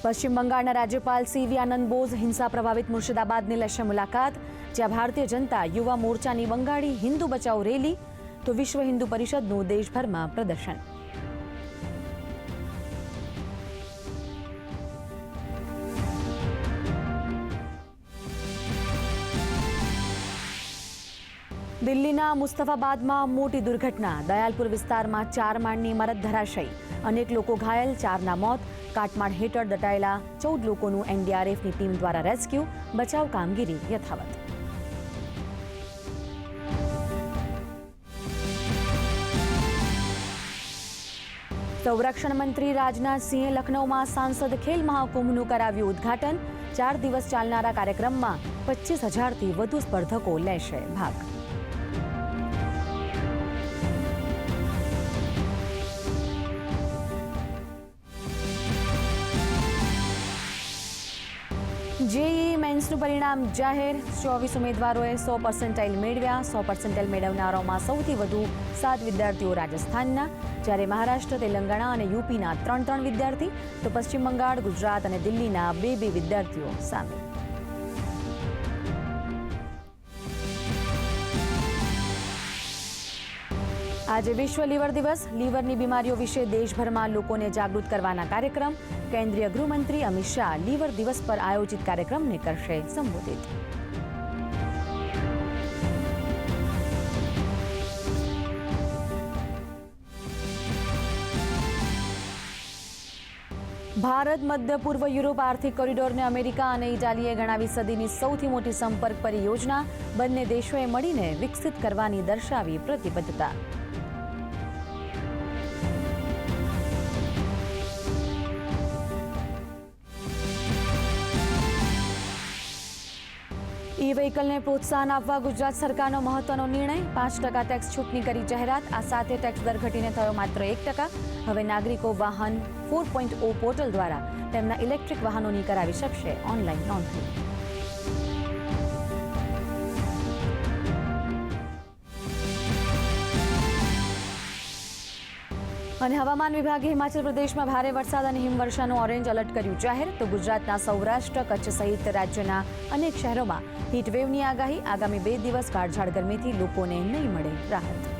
પશ્ચિમ બંગાળના રાજ્યપાલ સીવી આનંદ બોઝ હિંસા પ્રભાવિત મુર્શિદાબાદની લેશે મુલાકાત, જ્યાં ભારતીય જનતા યુવા મોરચાની બંગાળી હિન્દુ બચાવ રેલી તો વિશ્વ હિન્દુ પરિષદનું દેશભરમાં પ્રદર્શન. દિલ્હીના મુસ્તફાબાદમાં મોટી દુર્ઘટના, દયાલપુર વિસ્તારમાં 4 માળની ઇમારત ધરાશયી, અનેક લોકો ઘાયલ, 4ના મોત. કાટમાળ હેઠળ દટાયેલા 14 લોકોનું એનડીઆરએફની ટીમ દ્વારા રેસ્ક્યુ, બચાવ કામગીરી યથાવત. સંરક્ષણ મંત્રી રાજનાથસિંહે લખનૌમાં સાંસદ ખેલ મહાકુંભનું કરાવ્યું ઉદ્ઘાટન. 4 દિવસ ચાલનારા કાર્યક્રમમાં 25,000થી વધુ સ્પર્ધકો લેશે ભાગ. જેઈઈ મેન્સનું પરિણામ જાહેર, 24 ઉમેદવારોએ 100% મેળવ્યા. 100% મેળવનારાઓમાં સૌથી વધુ 7 વિદ્યાર્થીઓ રાજસ્થાનના, જ્યારે મહારાષ્ટ્ર, તેલંગાણા અને યુપીના 3 વિદ્યાર્થી, તો પશ્ચિમ બંગાળ, ગુજરાત અને દિલ્હીના 2 વિદ્યાર્થીઓ સામેલ. આજે વિશ્વ લીવર દિવસ. લીવરની બીમારીઓ વિશે દેશભરમાં લોકોને જાગૃત કરવાના કાર્યક્રમ. કેન્દ્રીય ગૃહમંત્રી અમિત શાહ લીવર દિવસ પર આયોજિત કાર્યક્રમને કરશે સંબોધિત. ભારત મધ્ય પૂર્વ યુરોપ આર્થિક કોરિડોરને અમેરિકા અને ઇટાલીએ ગણાવી સદીની સૌથી મોટી સંપર્ક પરિયોજના. બંને દેશોએ મળીને વિકસિત કરવાની દર્શાવી પ્રતિબદ્ધતા. ઈ વ્હીકલને પ્રોત્સાહન આપવા ગુજરાત સરકારનો મહત્વનો નિર્ણય. 5% ટેક્સ છૂટની કરી જાહેરાત. આ સાથે ટેક્સ દર ઘટીને થયો માત્ર 1%. હવે નાગરિકો વાહન 4.0 પોર્ટલ દ્વારા તેમના ઇલેક્ટ્રિક વાહનોની કરાવી શકશે ઓનલાઈન નોંધણી. અને હવામાન વિભાગે હિમાચલ પ્રદેશમાં ભારે વરસાદ અને હિમવર્ષાનું ઓરેન્જ એલર્ટ કર્યું જાહેર. તો ગુજરાતના સૌરાષ્ટ્ર, કચ્છ સહિત રાજ્યના અનેક શહેરોમાં હીટવેવની આગાહી. આગામી 2 દિવસ કાળઝાળ ગરમીથી લોકોને નહીં મળે રાહત.